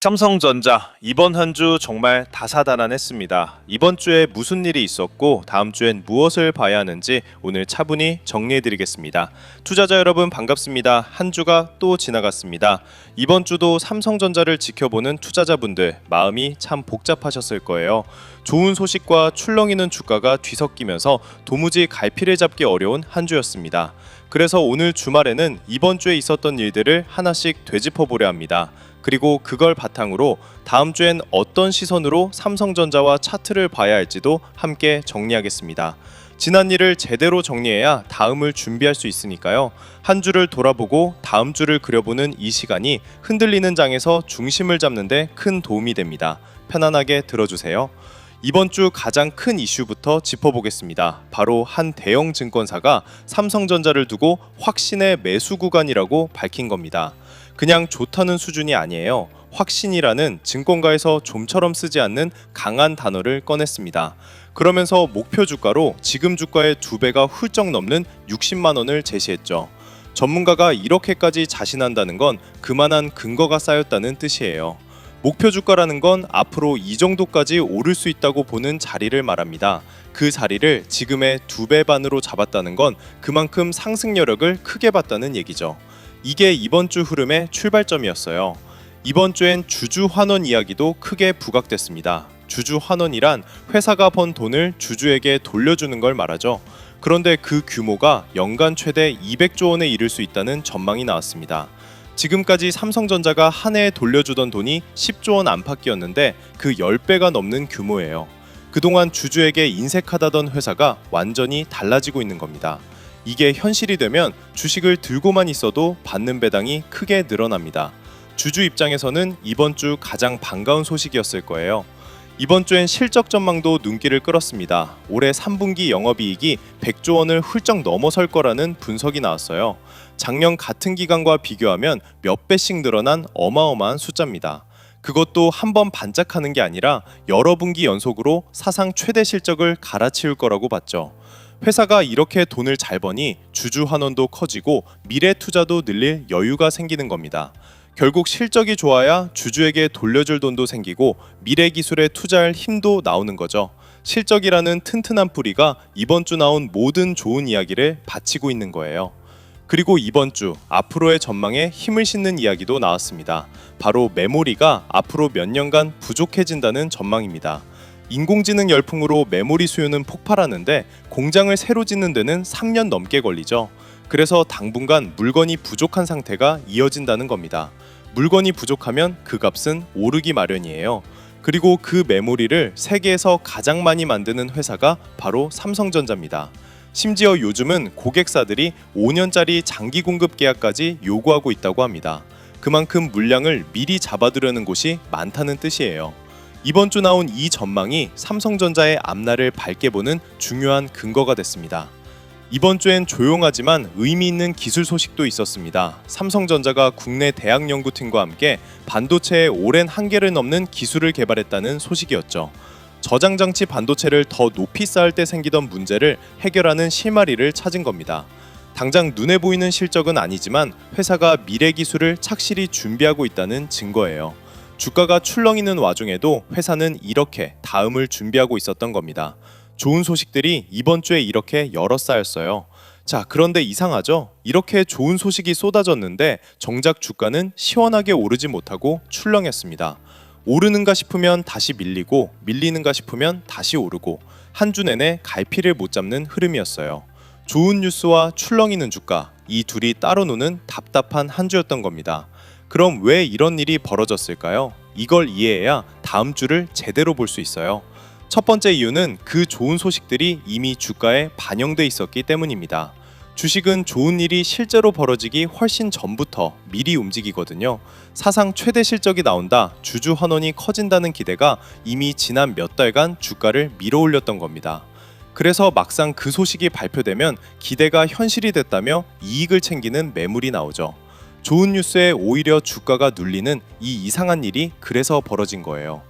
삼성전자 이번 한 주 정말 다사다난했습니다. 이번 주에 무슨 일이 있었고 다음 주엔 무엇을 봐야 하는지 오늘 차분히 정리해드리겠습니다. 투자자 여러분 반갑습니다. 한 주가 또 지나갔습니다. 이번 주도 삼성전자를 지켜보는 투자자분들 마음이 참 복잡하셨을 거예요. 좋은 소식과 출렁이는 주가가 뒤섞이면서 도무지 갈피를 잡기 어려운 한 주였습니다. 그래서 오늘 주말에는 이번 주에 있었던 일들을 하나씩 되짚어보려 합니다. 그리고 그걸 바탕으로 다음 주엔 어떤 시선으로 삼성전자와 차트를 봐야 할지도 함께 정리하겠습니다. 지난 일을 제대로 정리해야 다음을 준비할 수 있으니까요. 한 주를 돌아보고 다음 주를 그려보는 이 시간이 흔들리는 장에서 중심을 잡는 데 큰 도움이 됩니다. 편안하게 들어주세요. 이번 주 가장 큰 이슈부터 짚어보겠습니다. 바로 한 대형 증권사가 삼성전자를 두고 확신의 매수 구간이라고 밝힌 겁니다. 그냥 좋다는 수준이 아니에요. 확신이라는 증권가에서 좀처럼 쓰지 않는 강한 단어를 꺼냈습니다. 그러면서 목표 주가로 지금 주가의 2배가 훌쩍 넘는 60만 원을 제시했죠. 전문가가 이렇게까지 자신한다는 건 그만한 근거가 쌓였다는 뜻이에요. 목표 주가라는 건 앞으로 이 정도까지 오를 수 있다고 보는 자리를 말합니다. 그 자리를 지금의 2배 반으로 잡았다는 건 그만큼 상승 여력을 크게 봤다는 얘기죠. 이게 이번 주 흐름의 출발점이었어요. 이번 주엔 주주 환원 이야기도 크게 부각됐습니다. 주주 환원이란 회사가 번 돈을 주주에게 돌려주는 걸 말하죠. 그런데 그 규모가 연간 최대 200조 원에 이를 수 있다는 전망이 나왔습니다. 지금까지 삼성전자가 한 해에 돌려주던 돈이 10조 원 안팎이었는데 그 10배가 넘는 규모예요. 그동안 주주에게 인색하다던 회사가 완전히 달라지고 있는 겁니다. 이게 현실이 되면 주식을 들고만 있어도 받는 배당이 크게 늘어납니다. 주주 입장에서는 이번 주 가장 반가운 소식이었을 거예요. 이번 주엔 실적 전망도 눈길을 끌었습니다. 올해 3분기 영업이익이 100조 원을 훌쩍 넘어설 거라는 분석이 나왔어요. 작년 같은 기간과 비교하면 몇 배씩 늘어난 어마어마한 숫자입니다. 그것도 한 번 반짝하는 게 아니라 여러 분기 연속으로 사상 최대 실적을 갈아치울 거라고 봤죠. 회사가 이렇게 돈을 잘 버니 주주 환원도 커지고 미래 투자도 늘릴 여유가 생기는 겁니다. 결국 실적이 좋아야 주주에게 돌려줄 돈도 생기고 미래 기술에 투자할 힘도 나오는 거죠. 실적이라는 튼튼한 뿌리가 이번 주 나온 모든 좋은 이야기를 바치고 있는 거예요. 그리고 이번 주 앞으로의 전망에 힘을 싣는 이야기도 나왔습니다. 바로 메모리가 앞으로 몇 년간 부족해진다는 전망입니다. 인공지능 열풍으로 메모리 수요는 폭발하는데 공장을 새로 짓는 데는 3년 넘게 걸리죠. 그래서 당분간 물건이 부족한 상태가 이어진다는 겁니다. 물건이 부족하면 그 값은 오르기 마련이에요. 그리고 그 메모리를 세계에서 가장 많이 만드는 회사가 바로 삼성전자입니다. 심지어 요즘은 고객사들이 5년짜리 장기 공급 계약까지 요구하고 있다고 합니다. 그만큼 물량을 미리 잡아두려는 곳이 많다는 뜻이에요. 이번 주 나온 이 전망이 삼성전자의 앞날을 밝게 보는 중요한 근거가 됐습니다. 이번 주엔 조용하지만 의미 있는 기술 소식도 있었습니다. 삼성전자가 국내 대학 연구팀과 함께 반도체의 오랜 한계를 넘는 기술을 개발했다는 소식이었죠. 저장장치 반도체를 더 높이 쌓을 때 생기던 문제를 해결하는 실마리를 찾은 겁니다. 당장 눈에 보이는 실적은 아니지만 회사가 미래 기술을 착실히 준비하고 있다는 증거예요. 주가가 출렁이는 와중에도 회사는 이렇게 다음을 준비하고 있었던 겁니다. 좋은 소식들이 이번 주에 이렇게 여러 쌓였어요. 자, 그런데 이상하죠? 이렇게 좋은 소식이 쏟아졌는데 정작 주가는 시원하게 오르지 못하고 출렁였습니다. 오르는가 싶으면 다시 밀리고 밀리는가 싶으면 다시 오르고 한 주 내내 갈피를 못 잡는 흐름이었어요. 좋은 뉴스와 출렁이는 주가, 이 둘이 따로 노는 답답한 한 주였던 겁니다. 그럼 왜 이런 일이 벌어졌을까요? 이걸 이해해야 다음 주를 제대로 볼 수 있어요. 첫 번째 이유는 그 좋은 소식들이 이미 주가에 반영돼 있었기 때문입니다. 주식은 좋은 일이 실제로 벌어지기 훨씬 전부터 미리 움직이거든요. 사상 최대 실적이 나온다, 주주 환원이 커진다는 기대가 이미 지난 몇 달간 주가를 밀어올렸던 겁니다. 그래서 막상 그 소식이 발표되면 기대가 현실이 됐다며 이익을 챙기는 매물이 나오죠. 좋은 뉴스에 오히려 주가가 눌리는 이 이상한 일이 그래서 벌어진 거예요.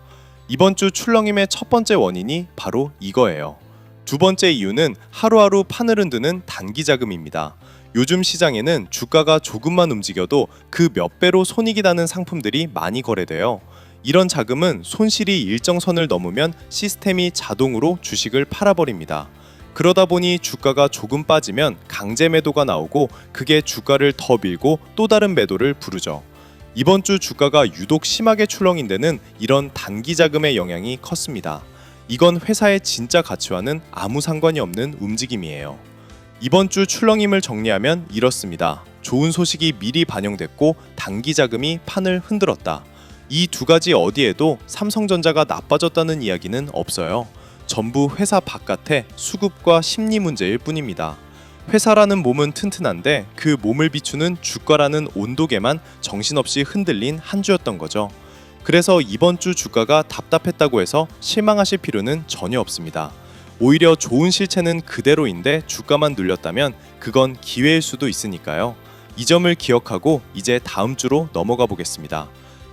이번 주 출렁임의 첫 번째 원인이 바로 이거예요. 두 번째 이유는 하루하루 판을 흔드는 단기 자금입니다. 요즘 시장에는 주가가 조금만 움직여도 그 몇 배로 손익이 나는 상품들이 많이 거래돼요. 이런 자금은 손실이 일정 선을 넘으면 시스템이 자동으로 주식을 팔아버립니다. 그러다 보니 주가가 조금 빠지면 강제 매도가 나오고 그게 주가를 더 밀고 또 다른 매도를 부르죠. 이번 주 주가가 유독 심하게 출렁인 데는 이런 단기 자금의 영향이 컸습니다. 이건 회사의 진짜 가치와는 아무 상관이 없는 움직임이에요. 이번 주 출렁임을 정리하면 이렇습니다. 좋은 소식이 미리 반영됐고 단기 자금이 판을 흔들었다. 이 두 가지 어디에도 삼성전자가 나빠졌다는 이야기는 없어요. 전부 회사 바깥의 수급과 심리 문제일 뿐입니다. 회사라는 몸은 튼튼한데 그 몸을 비추는 주가라는 온도계만 정신없이 흔들린 한 주였던 거죠. 그래서 이번 주 주가가 답답했다고 해서 실망하실 필요는 전혀 없습니다. 오히려 좋은 실체는 그대로인데 주가만 눌렸다면 그건 기회일 수도 있으니까요. 이 점을 기억하고 이제 다음 주로 넘어가 보겠습니다.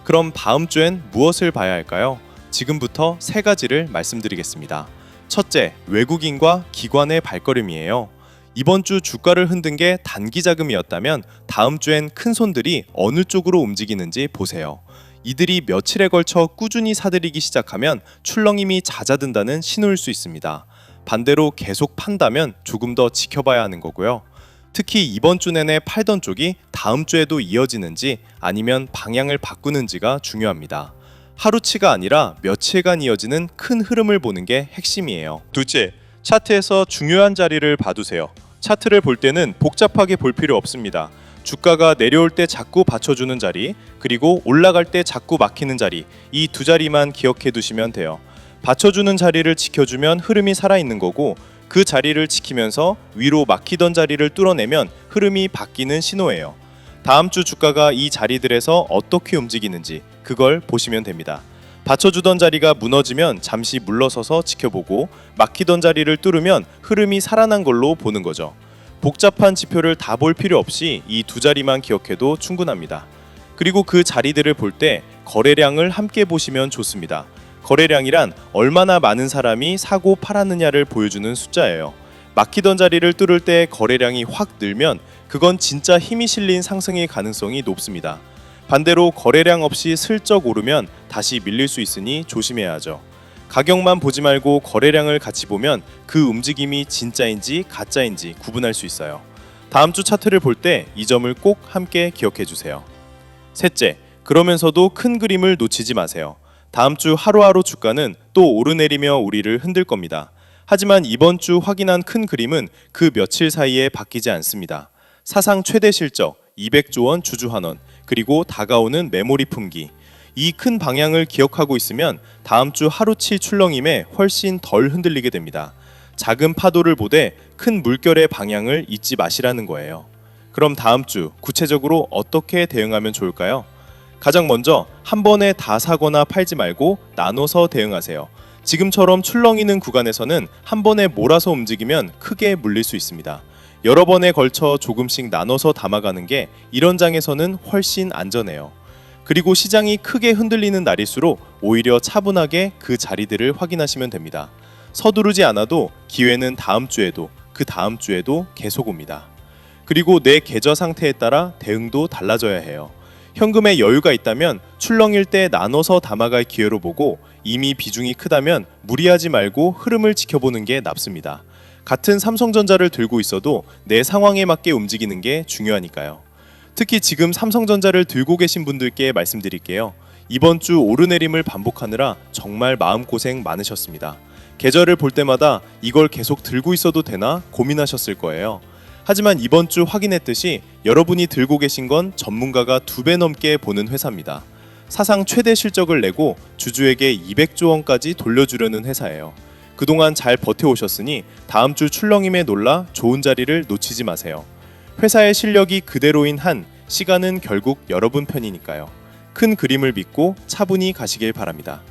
그럼 다음 주엔 무엇을 봐야 할까요? 지금부터 세 가지를 말씀드리겠습니다. 첫째, 외국인과 기관의 발걸음이에요. 이번 주 주가를 흔든 게 단기 자금이었다면 다음 주엔 큰 손들이 어느 쪽으로 움직이는지 보세요. 이들이 며칠에 걸쳐 꾸준히 사들이기 시작하면 출렁임이 잦아든다는 신호일 수 있습니다. 반대로 계속 판다면 조금 더 지켜봐야 하는 거고요. 특히 이번 주 내내 팔던 쪽이 다음 주에도 이어지는지 아니면 방향을 바꾸는지가 중요합니다. 하루치가 아니라 며칠간 이어지는 큰 흐름을 보는 게 핵심이에요. 둘째, 차트에서 중요한 자리를 봐두세요. 차트를 볼 때는 복잡하게 볼 필요 없습니다. 주가가 내려올 때 자꾸 받쳐주는 자리, 그리고 올라갈 때 자꾸 막히는 자리, 이 두 자리만 기억해 두시면 돼요. 받쳐주는 자리를 지켜주면 흐름이 살아있는 거고 그 자리를 지키면서 위로 막히던 자리를 뚫어내면 흐름이 바뀌는 신호예요. 다음 주 주가가 이 자리들에서 어떻게 움직이는지 그걸 보시면 됩니다. 받쳐주던 자리가 무너지면 잠시 물러서서 지켜보고 막히던 자리를 뚫으면 흐름이 살아난 걸로 보는 거죠. 복잡한 지표를 다 볼 필요 없이 이 두 자리만 기억해도 충분합니다. 그리고 그 자리들을 볼 때 거래량을 함께 보시면 좋습니다. 거래량이란 얼마나 많은 사람이 사고 팔았느냐를 보여주는 숫자예요. 막히던 자리를 뚫을 때 거래량이 확 늘면 그건 진짜 힘이 실린 상승의 가능성이 높습니다. 반대로 거래량 없이 슬쩍 오르면 다시 밀릴 수 있으니 조심해야 하죠. 가격만 보지 말고 거래량을 같이 보면 그 움직임이 진짜인지 가짜인지 구분할 수 있어요. 다음 주 차트를 볼 때 이 점을 꼭 함께 기억해 주세요. 셋째, 그러면서도 큰 그림을 놓치지 마세요. 다음 주 하루하루 주가는 또 오르내리며 우리를 흔들 겁니다. 하지만 이번 주 확인한 큰 그림은 그 며칠 사이에 바뀌지 않습니다. 사상 최대 실적 200조 원 주주환원, 그리고 다가오는 메모리 품귀. 이 큰 방향을 기억하고 있으면 다음 주 하루치 출렁임에 훨씬 덜 흔들리게 됩니다. 작은 파도를 보되 큰 물결의 방향을 잊지 마시라는 거예요. 그럼 다음 주 구체적으로 어떻게 대응하면 좋을까요? 가장 먼저 한 번에 다 사거나 팔지 말고 나눠서 대응하세요. 지금처럼 출렁이는 구간에서는 한 번에 몰아서 움직이면 크게 물릴 수 있습니다. 여러 번에 걸쳐 조금씩 나눠서 담아가는 게 이런 장에서는 훨씬 안전해요. 그리고 시장이 크게 흔들리는 날일수록 오히려 차분하게 그 자리들을 확인하시면 됩니다. 서두르지 않아도 기회는 다음 주에도 그 다음 주에도 계속 옵니다. 그리고 내 계좌 상태에 따라 대응도 달라져야 해요. 현금에 여유가 있다면 출렁일 때 나눠서 담아갈 기회로 보고 이미 비중이 크다면 무리하지 말고 흐름을 지켜보는 게 납습니다. 같은 삼성전자를 들고 있어도 내 상황에 맞게 움직이는 게 중요하니까요. 특히 지금 삼성전자를 들고 계신 분들께 말씀드릴게요. 이번 주 오르내림을 반복하느라 정말 마음고생 많으셨습니다. 계절을 볼 때마다 이걸 계속 들고 있어도 되나 고민하셨을 거예요. 하지만 이번 주 확인했듯이 여러분이 들고 계신 건 전문가가 2배 넘게 보는 회사입니다. 사상 최대 실적을 내고 주주에게 200조 원까지 돌려주려는 회사예요. 그동안 잘 버텨오셨으니 다음 주 출렁임에 놀라 좋은 자리를 놓치지 마세요. 회사의 실력이 그대로인 한 시간은 결국 여러분 편이니까요. 큰 그림을 믿고 차분히 가시길 바랍니다.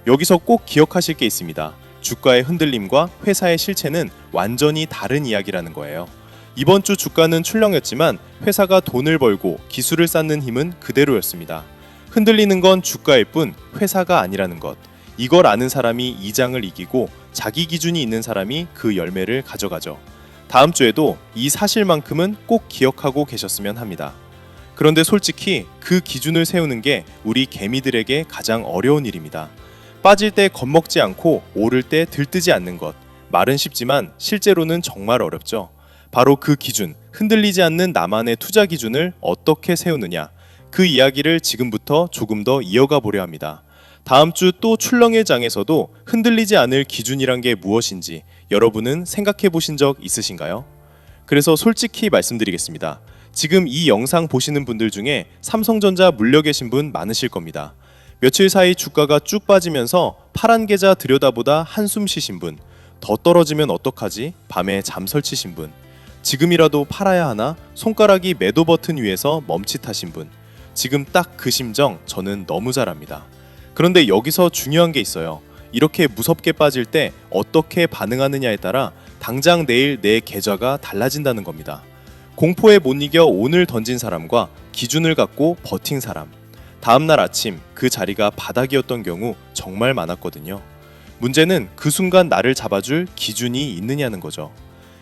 여기서 꼭 기억하실 게 있습니다. 주가의 흔들림과 회사의 실체는 완전히 다른 이야기라는 거예요. 이번 주 주가는 출렁였지만 회사가 돈을 벌고 기술을 쌓는 힘은 그대로였습니다. 흔들리는 건 주가일 뿐 회사가 아니라는 것. 이걸 아는 사람이 이 장을 이기고 자기 기준이 있는 사람이 그 열매를 가져가죠. 다음 주에도 이 사실만큼은 꼭 기억하고 계셨으면 합니다. 그런데 솔직히 그 기준을 세우는 게 우리 개미들에게 가장 어려운 일입니다. 빠질 때 겁먹지 않고 오를 때 들뜨지 않는 것. 말은 쉽지만 실제로는 정말 어렵죠. 바로 그 기준, 흔들리지 않는 나만의 투자 기준을 어떻게 세우느냐. 그 이야기를 지금부터 조금 더 이어가 보려 합니다. 다음 주 또 출렁의 장에서도 흔들리지 않을 기준이란 게 무엇인지 여러분은 생각해 보신 적 있으신가요? 그래서 솔직히 말씀드리겠습니다. 지금 이 영상 보시는 분들 중에 삼성전자 물려 계신 분 많으실 겁니다. 며칠 사이 주가가 쭉 빠지면서 파란 계좌 들여다보다 한숨 쉬신 분, 더 떨어지면 어떡하지? 밤에 잠 설치신 분, 지금이라도 팔아야 하나? 손가락이 매도 버튼 위에서 멈칫하신 분, 지금 딱 그 심정 저는 너무 잘 압니다. 그런데 여기서 중요한 게 있어요. 이렇게 무섭게 빠질 때 어떻게 반응하느냐에 따라 당장 내일 내 계좌가 달라진다는 겁니다. 공포에 못 이겨 오늘 던진 사람과 기준을 갖고 버틴 사람, 다음날 아침 그 자리가 바닥이었던 경우 정말 많았거든요. 문제는 그 순간 나를 잡아줄 기준이 있느냐는 거죠.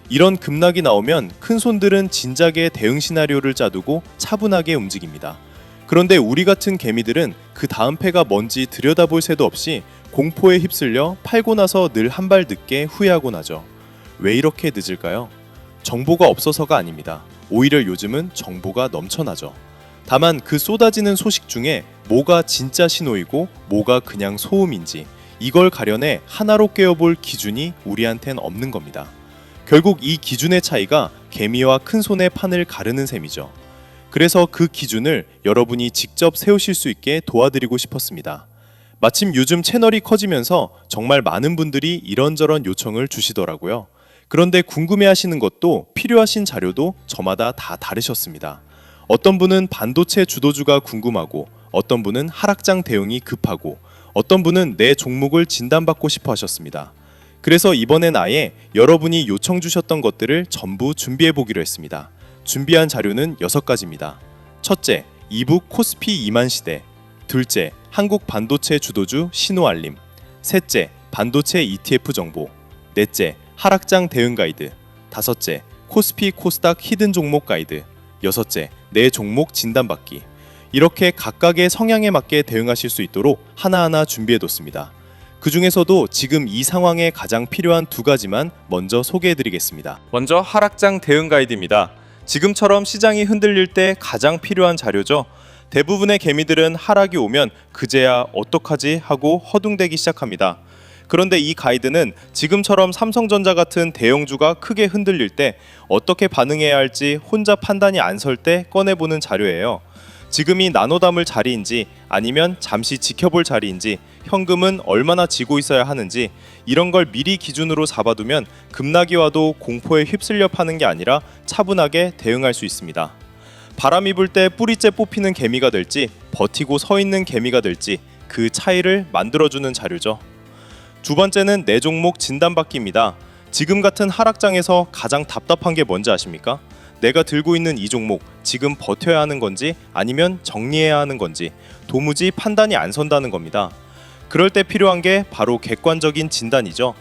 이런 급락이 나오면 큰 손들은 진작에 대응 시나리오를 짜두고 차분하게 움직입니다. 그런데 우리 같은 개미들은 그 다음 패가 뭔지 들여다볼 새도 없이 공포에 휩쓸려 팔고 나서 늘 한 발 늦게 후회하곤 하죠. 왜 이렇게 늦을까요? 정보가 없어서가 아닙니다. 오히려 요즘은 정보가 넘쳐나죠. 다만 그 쏟아지는 소식 중에 뭐가 진짜 신호이고 뭐가 그냥 소음인지 이걸 가려내 하나로 꿰어볼 기준이 우리한텐 없는 겁니다. 결국 이 기준의 차이가 개미와 큰 손의 판을 가르는 셈이죠. 그래서 그 기준을 여러분이 직접 세우실 수 있게 도와드리고 싶었습니다. 마침 요즘 채널이 커지면서 정말 많은 분들이 이런저런 요청을 주시더라고요. 그런데 궁금해하시는 것도 필요하신 자료도 저마다 다 다르셨습니다. 어떤 분은 반도체 주도주가 궁금하고, 어떤 분은 하락장 대응이 급하고, 어떤 분은 내 종목을 진단받고 싶어 하셨습니다. 그래서 이번엔 아예 여러분이 요청 주셨던 것들을 전부 준비해 보기로 했습니다. 준비한 자료는 6가지입니다. 첫째, 이북 코스피 2만 시대. 둘째, 한국 반도체 주도주 신호 알림. 셋째, 반도체 ETF 정보. 넷째, 하락장 대응 가이드. 다섯째, 코스피 코스닥 히든 종목 가이드. 여섯째, 내 종목 진단받기. 이렇게 각각의 성향에 맞게 대응하실 수 있도록 하나하나 준비해뒀습니다. 그 중에서도 지금 이 상황에 가장 필요한 2가지만 먼저 소개해드리겠습니다. 먼저 하락장 대응 가이드입니다. 지금처럼 시장이 흔들릴 때 가장 필요한 자료죠. 대부분의 개미들은 하락이 오면 그제야 어떡하지 하고 허둥대기 시작합니다. 그런데 이 가이드는 지금처럼 삼성전자 같은 대형주가 크게 흔들릴 때 어떻게 반응해야 할지 혼자 판단이 안 설 때 꺼내보는 자료예요. 지금이 나눠 담을 자리인지 아니면 잠시 지켜볼 자리인지, 현금은 얼마나 지고 있어야 하는지, 이런 걸 미리 기준으로 잡아두면 급락이 와도 공포에 휩쓸려 파는 게 아니라 차분하게 대응할 수 있습니다. 바람이 불 때 뿌리째 뽑히는 개미가 될지 버티고 서 있는 개미가 될지 그 차이를 만들어주는 자료죠. 두 번째는 내 종목 진단받기입니다. 지금 같은 하락장에서 가장 답답한 게 뭔지 아십니까? 내가 들고 있는 이 종목 지금 버텨야 하는 건지 아니면 정리해야 하는 건지 도무지 판단이 안 선다는 겁니다. 그럴 때 필요한 게 바로 객관적인 진단이죠.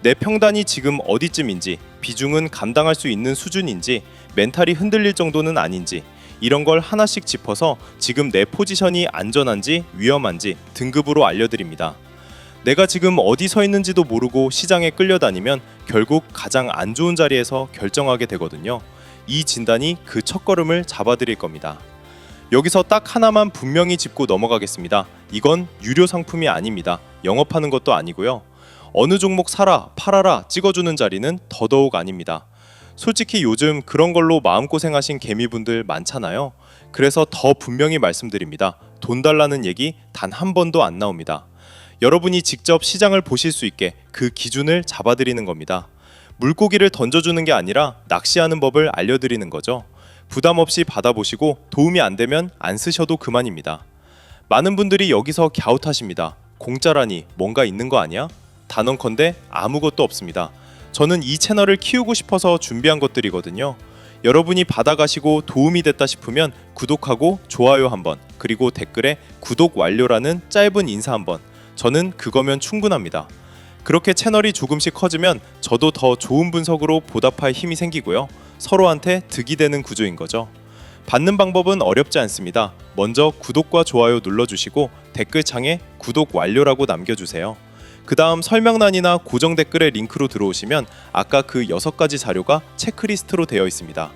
내 평단이 지금 어디쯤인지, 비중은 감당할 수 있는 수준인지, 멘탈이 흔들릴 정도는 아닌지, 이런 걸 하나씩 짚어서 지금 내 포지션이 안전한지 위험한지 등급으로 알려드립니다. 내가 지금 어디 서 있는지도 모르고 시장에 끌려다니면 결국 가장 안 좋은 자리에서 결정하게 되거든요. 이 진단이 그 첫걸음을 잡아드릴 겁니다. 여기서 딱 하나만 분명히 짚고 넘어가겠습니다. 이건 유료 상품이 아닙니다. 영업하는 것도 아니고요. 어느 종목 사라, 팔아라 찍어주는 자리는 더더욱 아닙니다. 솔직히 요즘 그런 걸로 마음고생하신 개미분들 많잖아요. 그래서 더 분명히 말씀드립니다. 돈 달라는 얘기 단 한 번도 안 나옵니다. 여러분이 직접 시장을 보실 수 있게 그 기준을 잡아드리는 겁니다. 물고기를 던져주는 게 아니라 낚시하는 법을 알려드리는 거죠. 부담 없이 받아보시고 도움이 안 되면 안 쓰셔도 그만입니다. 많은 분들이 여기서 갸웃하십니다. 공짜라니 뭔가 있는 거 아니야? 단언컨대 아무것도 없습니다. 저는 이 채널을 키우고 싶어서 준비한 것들이거든요. 여러분이 받아가시고 도움이 됐다 싶으면 구독하고 좋아요 한번, 그리고 댓글에 구독 완료라는 짧은 인사 한번. 저는 그거면 충분합니다. 그렇게 채널이 조금씩 커지면 저도 더 좋은 분석으로 보답할 힘이 생기고요. 서로한테 득이 되는 구조인 거죠. 받는 방법은 어렵지 않습니다. 먼저 구독과 좋아요 눌러주시고 댓글창에 구독 완료라고 남겨주세요. 그 다음 설명란이나 고정 댓글의 링크로 들어오시면 아까 그 6가지 자료가 체크리스트로 되어 있습니다.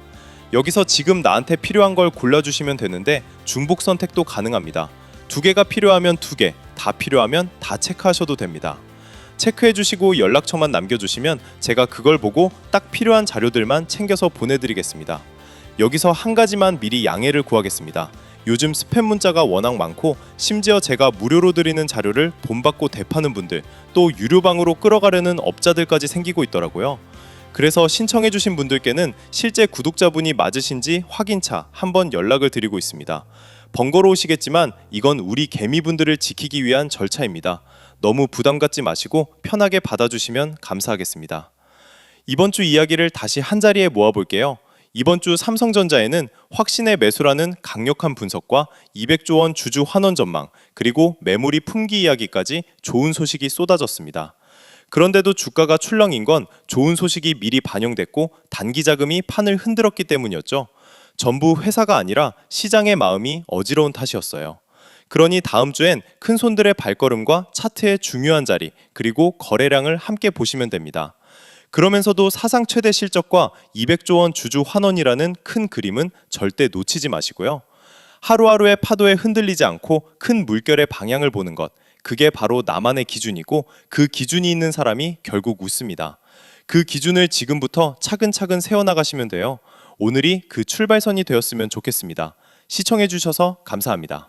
여기서 지금 나한테 필요한 걸 골라주시면 되는데 중복 선택도 가능합니다. 2개가 필요하면 2개, 다 필요하면 다 체크하셔도 됩니다. 체크해주시고 연락처만 남겨주시면 제가 그걸 보고 딱 필요한 자료들만 챙겨서 보내드리겠습니다. 여기서 한 가지만 미리 양해를 구하겠습니다. 요즘 스팸 문자가 워낙 많고 심지어 제가 무료로 드리는 자료를 돈 받고 대파는 분들, 또 유료방으로 끌어가려는 업자들까지 생기고 있더라고요. 그래서 신청해주신 분들께는 실제 구독자분이 맞으신지 확인차 한번 연락을 드리고 있습니다. 번거로우시겠지만 이건 우리 개미분들을 지키기 위한 절차입니다. 너무 부담 갖지 마시고 편하게 받아주시면 감사하겠습니다. 이번 주 이야기를 다시 한자리에 모아볼게요. 이번 주 삼성전자에는 확신의 매수라는 강력한 분석과 200조 원 주주 환원 전망, 그리고 메모리 품귀 이야기까지 좋은 소식이 쏟아졌습니다. 그런데도 주가가 출렁인 건 좋은 소식이 미리 반영됐고 단기 자금이 판을 흔들었기 때문이었죠. 전부 회사가 아니라 시장의 마음이 어지러운 탓이었어요. 그러니 다음 주엔 큰 손들의 발걸음과 차트의 중요한 자리, 그리고 거래량을 함께 보시면 됩니다. 그러면서도 사상 최대 실적과 200조 원 주주 환원이라는 큰 그림은 절대 놓치지 마시고요. 하루하루의 파도에 흔들리지 않고 큰 물결의 방향을 보는 것, 그게 바로 나만의 기준이고 그 기준이 있는 사람이 결국 웃습니다. 그 기준을 지금부터 차근차근 세워나가시면 돼요. 오늘이 그 출발선이 되었으면 좋겠습니다. 시청해주셔서 감사합니다.